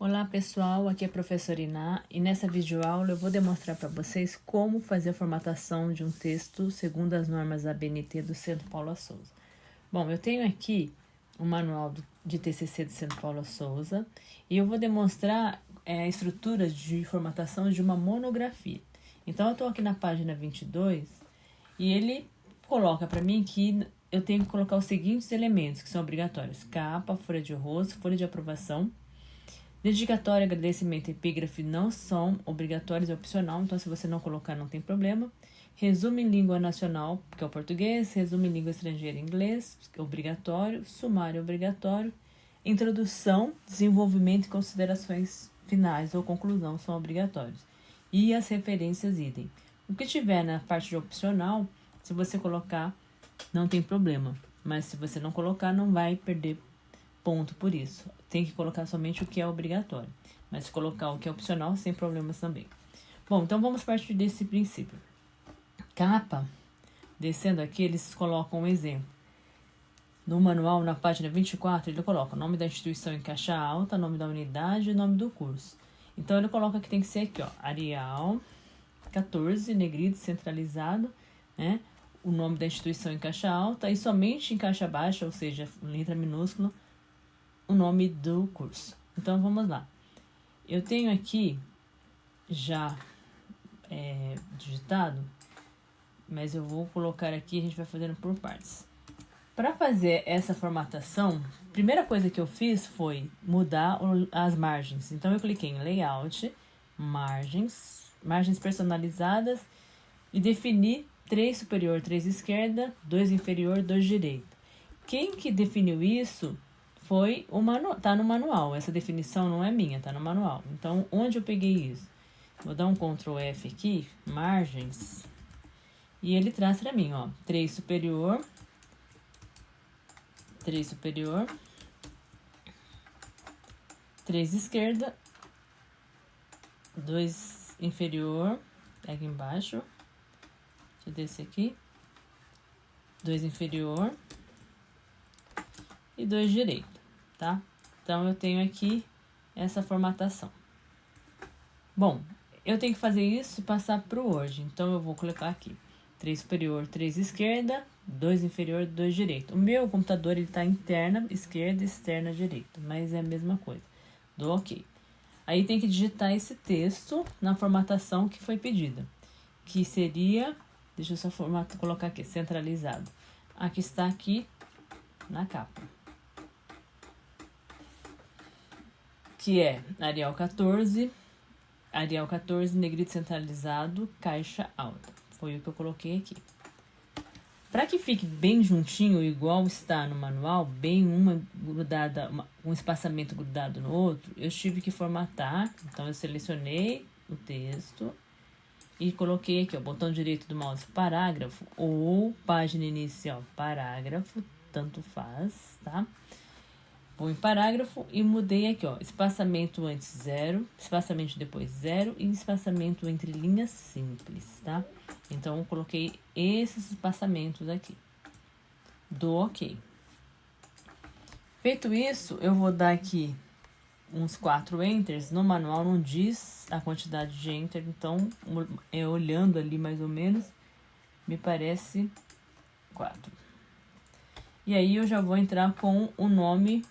Olá pessoal, aqui é a professora Iná e nessa videoaula eu vou demonstrar para vocês como fazer a formatação de um texto segundo as normas da ABNT do Centro Paula Souza. Bom, eu tenho aqui o manual de TCC do Centro Paula Souza e eu vou demonstrar a estrutura de formatação de uma monografia. Então eu estou aqui na página 22 e ele coloca para mim que eu tenho que colocar os seguintes elementos que são obrigatórios: capa, folha de rosto, folha de aprovação. Dedicatória, agradecimento e epígrafe não são obrigatórios, é opcional, então se você não colocar não tem problema. Resumo em língua nacional, que é o português. Resumo em língua estrangeira, inglês, que é obrigatório. Sumário, obrigatório. Introdução, desenvolvimento e considerações finais ou conclusão são obrigatórios. E as referências, idem. O que tiver na parte de opcional, se você colocar, não tem problema. Mas se você não colocar, não vai perder ponto por isso. Tem que colocar somente o que é obrigatório. Mas se colocar o que é opcional, sem problemas também. Bom, então vamos partir desse princípio. Capa, descendo aqui, eles colocam um exemplo. No manual, na página 24, ele coloca o nome da instituição em caixa alta, nome da unidade e nome do curso. Então, ele coloca que tem que ser aqui, ó, Arial 14, negrito, centralizado, né? O nome da instituição em caixa alta e somente em caixa baixa, ou seja, letra minúscula, o nome do curso. Então, vamos lá. Eu tenho aqui já digitado, mas eu vou colocar aqui, a gente vai fazendo por partes. Para fazer essa formatação, a primeira coisa que eu fiz foi mudar as margens. Então, eu cliquei em Layout, margens personalizadas e defini 3 superior, 3 esquerda, 2 inferior, 2 direita. Quem que definiu isso foi o manual, tá no manual. Essa definição não é minha, tá no manual. Então, onde eu peguei isso? Vou dar um Ctrl F aqui, margens, e ele traz para mim, ó, 3 superior, 3 superior, 3 esquerda, 2 inferior, aqui embaixo, deixa eu descer aqui, 2 inferior e 2 direito, tá? Então, eu tenho aqui essa formatação. Bom, eu tenho que fazer isso e passar para o Word. Então, eu vou colocar aqui 3 superior, 3 esquerda, 2 inferior, 2 direito. O meu computador, ele tá interna, esquerda, externa, direita. Mas é a mesma coisa. Dou OK. Aí, tem que digitar esse texto na formatação que foi pedida. Que seria, deixa eu só colocar aqui, centralizado. Aqui está aqui na capa. Que é Arial 14, negrito centralizado, caixa alta. Foi o que eu coloquei aqui. Para que fique bem juntinho, igual está no manual, bem uma grudada, um espaçamento grudado no outro, eu tive que formatar. Então, eu selecionei o texto e coloquei aqui, ó, botão direito do mouse, parágrafo ou página inicial, parágrafo, tanto faz, tá? Vou em parágrafo e mudei aqui, ó, espaçamento antes 0, espaçamento depois 0 e espaçamento entre linhas simples, tá? Então, eu coloquei esses espaçamentos aqui. Dou OK. Feito isso, eu vou dar aqui uns 4 enters. No manual não diz a quantidade de enter, então, olhando ali mais ou menos, me parece 4. E aí, eu já vou entrar com o nome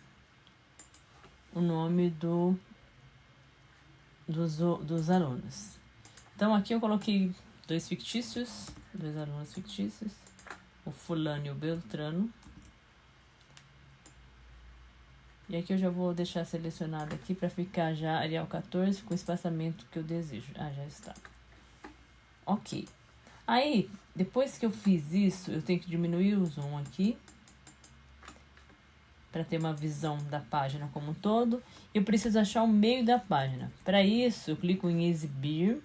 dos alunos. Então, aqui eu coloquei 2 fictícios, 2 alunos fictícios, o fulano e o beltrano. E aqui eu já vou deixar selecionado aqui para ficar já Arial 14 com o espaçamento que eu desejo. Ah, já está. OK. Aí, depois que eu fiz isso, eu tenho que diminuir o zoom aqui para ter uma visão da página como um todo. Eu preciso achar o meio da página. Para isso, eu clico em exibir,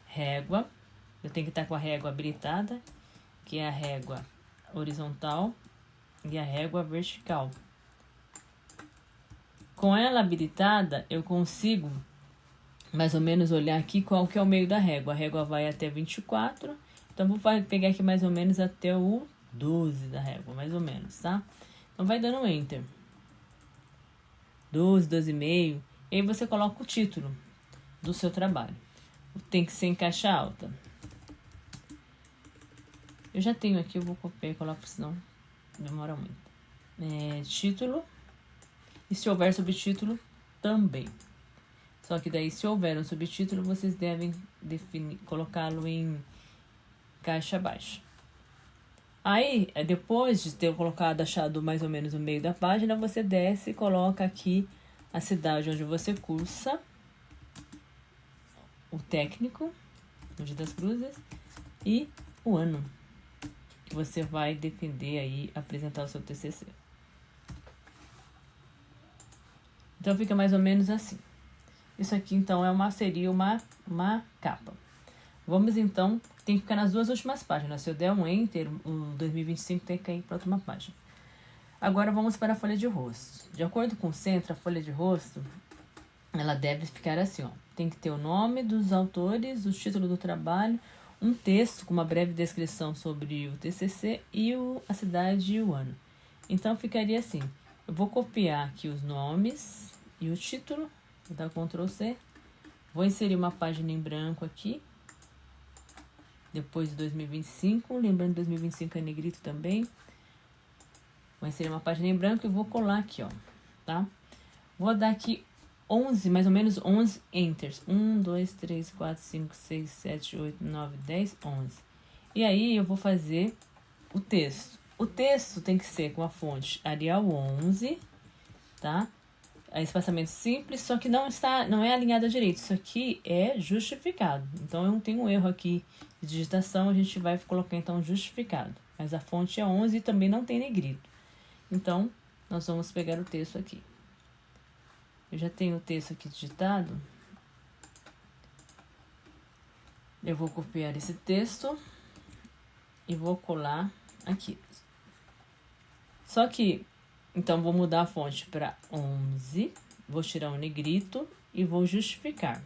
régua. Eu tenho que estar com a régua habilitada, que é a régua horizontal e a régua vertical. Com ela habilitada, eu consigo mais ou menos olhar aqui qual que é o meio da régua. A régua vai até 24, então vou pegar aqui mais ou menos até o 12 da régua, mais ou menos, tá? Então, vai dando Enter. 12, 12,5. E aí você coloca o título do seu trabalho. Tem que ser em caixa alta. Eu já tenho aqui, eu vou copiar e colocar, senão demora muito. Título. E se houver subtítulo, também. Só que daí, se houver um subtítulo, vocês devem colocá-lo em caixa baixa. Aí, depois de ter achado mais ou menos o meio da página, você desce e coloca aqui a cidade onde você cursa, o técnico, Mogi das Cruzes, e o ano que você vai defender aí, apresentar o seu TCC. Então, fica mais ou menos assim. Isso aqui, então, seria uma capa. Vamos, então, tem que ficar nas duas últimas páginas. Se eu der um Enter, o 2025 tem que cair para outra página. Agora, vamos para a folha de rosto. De acordo com o centro, a folha de rosto, ela deve ficar assim, ó. Tem que ter o nome dos autores, o título do trabalho, um texto com uma breve descrição sobre o TCC e a cidade e o ano. Então, ficaria assim. Eu vou copiar aqui os nomes e o título. Vou dar Ctrl C. Vou inserir uma página em branco aqui. Depois de 2025. Lembrando que 2025 é negrito também. Vou inserir uma página em branco e vou colar aqui, ó. Tá? Vou dar aqui 11, mais ou menos 11 enters. 1, 2, 3, 4, 5, 6, 7, 8, 9, 10, 11. E aí eu vou fazer o texto. O texto tem que ser com a fonte Arial 11, tá? É espaçamento simples, só que não é alinhado à direita. Isso aqui é justificado. Então, eu não tenho um erro aqui de digitação, a gente vai colocar, então, justificado. Mas a fonte é 11 e também não tem negrito. Então, nós vamos pegar o texto aqui. Eu já tenho o texto aqui digitado. Eu vou copiar esse texto e vou colar aqui. Só que, então, vou mudar a fonte para 11, vou tirar o negrito e vou justificar.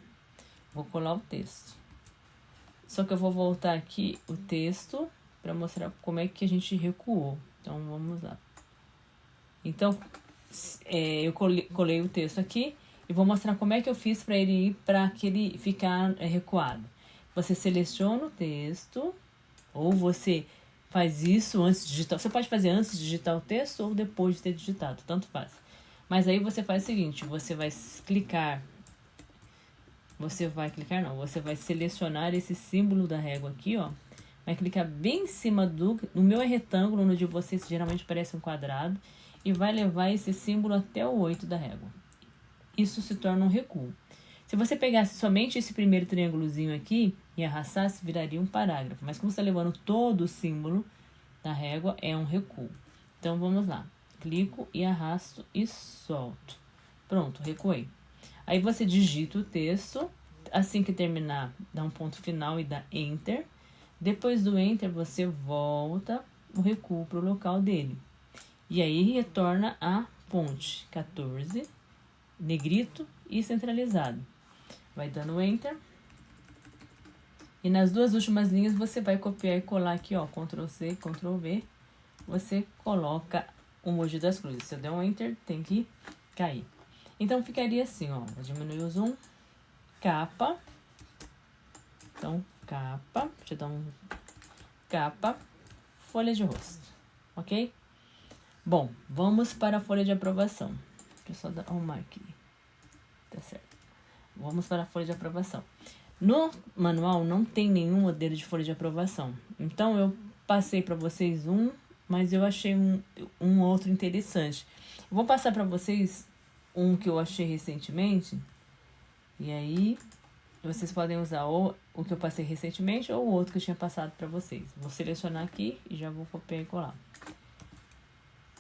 Vou colar o texto. Só que eu vou voltar aqui o texto para mostrar como é que a gente recuou. Então, vamos lá. Então, eu colei o texto aqui e vou mostrar como é que eu fiz para ele ir para ele ficar recuado. Você seleciona o texto ou você faz isso antes de digitar. Você pode fazer antes de digitar o texto ou depois de ter digitado, tanto faz. Mas aí você faz o seguinte, você vai clicar, você vai selecionar esse símbolo da régua aqui, ó. Vai clicar bem em cima no meu é retângulo, no de vocês geralmente parece um quadrado, e vai levar esse símbolo até o 8 da régua. Isso se torna um recuo. Se você pegasse somente esse primeiro triângulozinho aqui e arrastasse, viraria um parágrafo. Mas como você está levando todo o símbolo da régua, é um recuo. Então, vamos lá. Clico e arrasto e solto. Pronto, recuei. Aí você digita o texto. Assim que terminar, dá um ponto final e dá Enter. Depois do Enter, você volta o recuo para o local dele. E aí, retorna a fonte 14, negrito e centralizado. Vai dando Enter. E nas duas últimas linhas, você vai copiar e colar aqui, ó, Ctrl C, Ctrl V. Você coloca o Mogi das Cruzes. Se eu der um Enter, tem que cair. Então, ficaria assim, ó. Vou diminuir o zoom. Capa. Então, capa. Deixa eu dar um... Capa. Folha de rosto. Ok? Bom, vamos para a folha de aprovação. Deixa eu só arrumar aqui. Tá certo. Vamos para a folha de aprovação. No manual não tem nenhum modelo de folha de aprovação. Então, eu passei para vocês mas eu achei um outro interessante. Eu vou passar para vocês um que eu achei recentemente. E aí, vocês podem usar ou o que eu passei recentemente ou o outro que eu tinha passado para vocês. Vou selecionar aqui e já vou copiar e colar.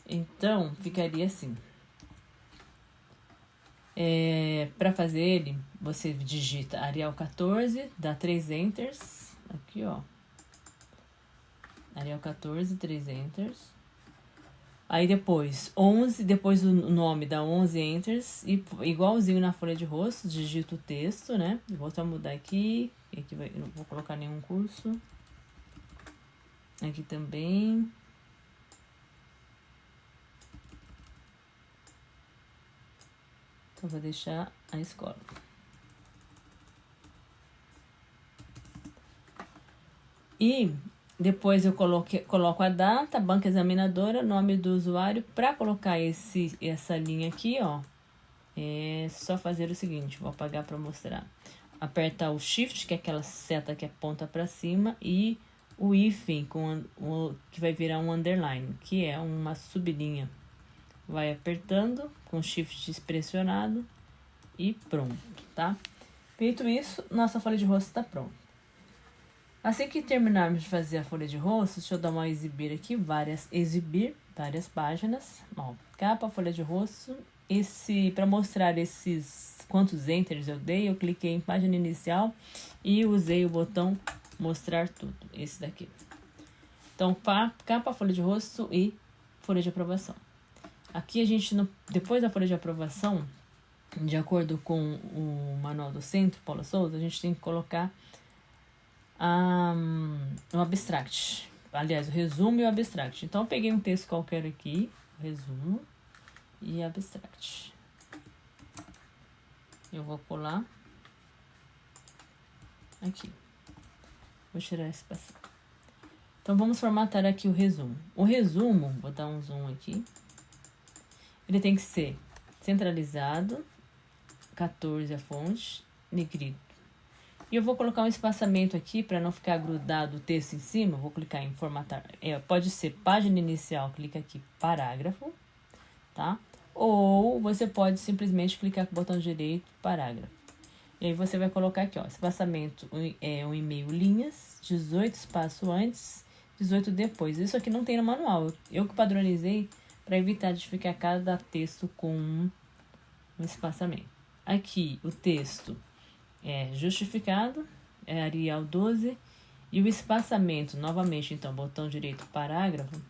Então, ficaria assim. Para fazer ele, você digita Arial 14, dá 3 enters, aqui ó, Arial 14, 3 enters, aí depois 11, depois o nome dá 11 enters, e igualzinho na folha de rosto, digita o texto, né, vou só mudar aqui eu não vou colocar nenhum curso, aqui também. Eu vou deixar a escola. E depois eu coloco a data, banca examinadora, nome do usuário. Para colocar essa linha aqui, ó, é só fazer o seguinte, vou apagar para mostrar. Apertar o Shift, que é aquela seta que aponta para cima, e o hífen, que vai virar um underline, que é uma sublinha. Vai apertando com o Shift pressionado e pronto, tá? Feito isso, nossa folha de rosto está pronta. Assim que terminarmos de fazer a folha de rosto, deixa eu dar uma exibir aqui, exibir várias páginas. Ó, capa, folha de rosto. Para mostrar quantos enters eu dei, eu cliquei em página inicial e usei o botão mostrar tudo, esse daqui. Então, capa, folha de rosto e folha de aprovação. Aqui a gente, depois da folha de aprovação, de acordo com o manual do Centro Paula Souza, a gente tem que colocar o abstract. Aliás, o resumo e o abstract. Então, eu peguei um texto qualquer aqui, resumo e abstract. Eu vou colar aqui. Vou tirar esse espaço. Então, vamos formatar aqui o resumo. O resumo, vou dar um zoom aqui. Ele tem que ser centralizado, 14 a fonte, negrito. E eu vou colocar um espaçamento aqui para não ficar grudado o texto em cima. Vou clicar em formatar. Pode ser página inicial, clica aqui, parágrafo, tá? Ou você pode simplesmente clicar com o botão direito, parágrafo. E aí você vai colocar aqui, ó, espaçamento 1,5 linhas, 18 espaço antes, 18 depois. Isso aqui não tem no manual. Eu que padronizei para evitar de ficar cada texto com um espaçamento. Aqui o texto é justificado, é Arial 12, e o espaçamento, novamente, então, botão direito, parágrafo,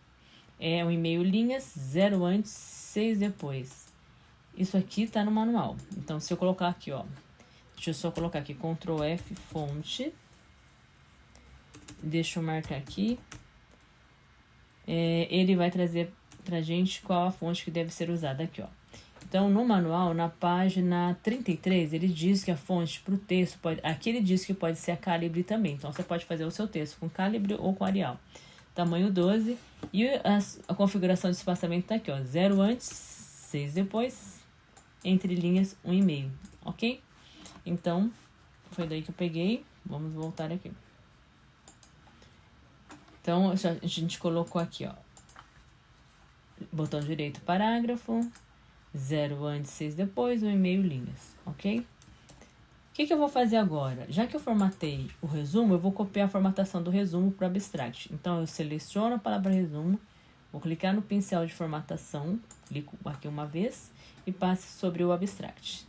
é 1,5 linhas, 0 antes, 6 depois. Isso aqui tá no manual. Então, se eu colocar aqui, ó, deixa eu só colocar aqui, Ctrl F, fonte, deixa eu marcar aqui, ele vai trazer pra gente qual a fonte que deve ser usada aqui, ó. Então, no manual, na página 33, ele diz que a fonte para o texto, aqui ele diz que pode ser a calibre também. Então, você pode fazer o seu texto com calibre ou com Arial. Tamanho 12. E a configuração de espaçamento está aqui, ó. 0 antes, 6 depois, entre linhas 1,5. Ok? Então, foi daí que eu peguei. Vamos voltar aqui. Então, a gente colocou aqui, ó. Botão direito, parágrafo. 0 antes, 6 depois, 1,5 linhas, ok? O que eu vou fazer agora? Já que eu formatei o resumo, eu vou copiar a formatação do resumo para o abstract. Então, eu seleciono a palavra resumo, vou clicar no pincel de formatação, clico aqui uma vez e passo sobre o abstract.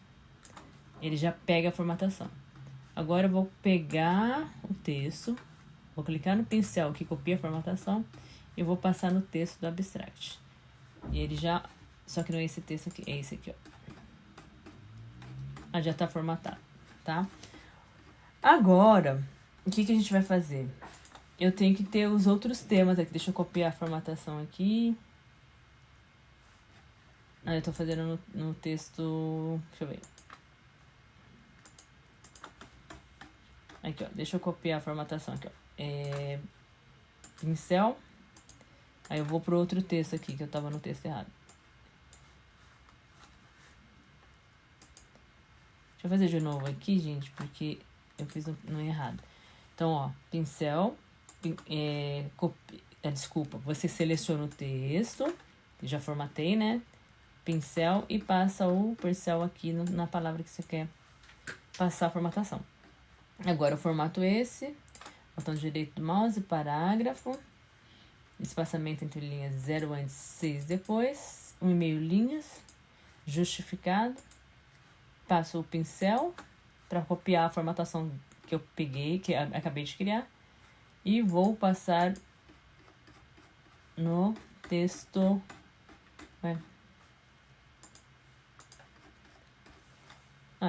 Ele já pega a formatação. Agora, eu vou pegar o texto, vou clicar no pincel que copia a formatação e vou passar no texto do abstract. E ele já... Só que não é esse texto aqui, é esse aqui, ó. Já tá formatado, tá? Agora, o que a gente vai fazer? Eu tenho que ter os outros temas aqui. Deixa eu copiar a formatação aqui. Eu tô fazendo no texto... Deixa eu ver. Aqui, ó. Deixa eu copiar a formatação aqui, ó. Pincel. Aí eu vou pro outro texto aqui, que eu tava no texto errado. Deixa eu fazer de novo aqui, gente, porque eu fiz no errado. Então, ó, pincel, desculpa, você seleciona o texto, que já formatei, né? Pincel e passa o pincel aqui na palavra que você quer passar a formatação. Agora eu formato esse, botão direito do mouse, parágrafo, espaçamento entre linhas 0 antes, 6 depois, 1,5 linhas, justificado. Passo o pincel para copiar a formatação que eu peguei, que acabei de criar. E vou passar no texto.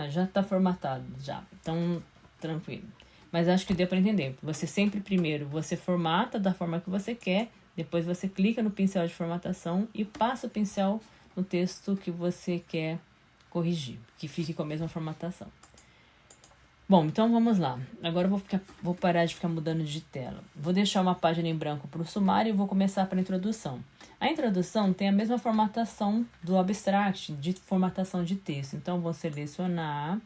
Já tá formatado, já. Então, tranquilo. Mas acho que deu para entender. Você sempre, primeiro, você formata da forma que você quer. Depois você clica no pincel de formatação e passa o pincel no texto que você quer corrigir, que fique com a mesma formatação. Bom, então vamos lá. Agora eu vou parar de ficar mudando de tela. Vou deixar uma página em branco para o sumário e vou começar para a introdução. A introdução tem a mesma formatação do abstract, de formatação de texto. Então, vou selecionar,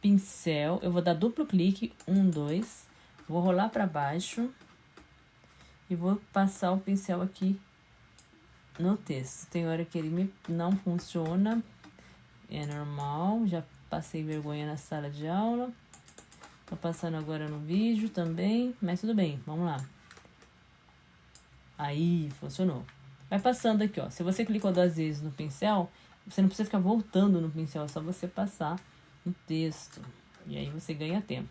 pincel, eu vou dar duplo clique, 1, 2, vou rolar para baixo e vou passar o pincel aqui no texto. Tem hora que ele não funciona, é normal, já passei vergonha na sala de aula. Tô passando agora no vídeo também, mas tudo bem, vamos lá. Aí, funcionou. Vai passando aqui, ó. Se você clicou 2 vezes no pincel, você não precisa ficar voltando no pincel, é só você passar no texto. E aí você ganha tempo,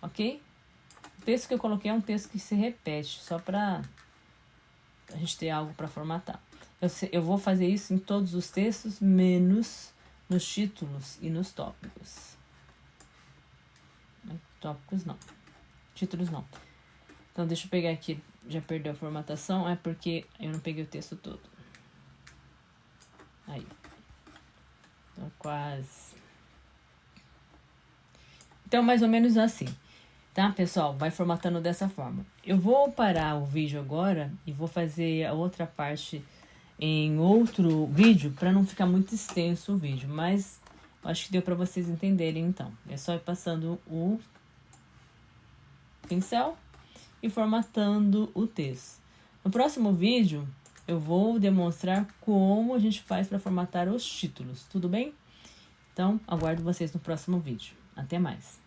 ok? O texto que eu coloquei é um texto que se repete, só pra a gente ter algo para formatar. Eu vou fazer isso em todos os textos, menos nos títulos e nos tópicos. Tópicos não. Títulos não. Então, deixa eu pegar aqui. Já perdeu a formatação. É porque eu não peguei o texto todo. Aí. Então, quase. Então, mais ou menos assim. Tá, pessoal? Vai formatando dessa forma. Eu vou parar o vídeo agora e vou fazer a outra parte em outro vídeo para não ficar muito extenso o vídeo. Mas acho que deu para vocês entenderem, então. É só ir passando o pincel e formatando o texto. No próximo vídeo, eu vou demonstrar como a gente faz para formatar os títulos, tudo bem? Então, aguardo vocês no próximo vídeo. Até mais!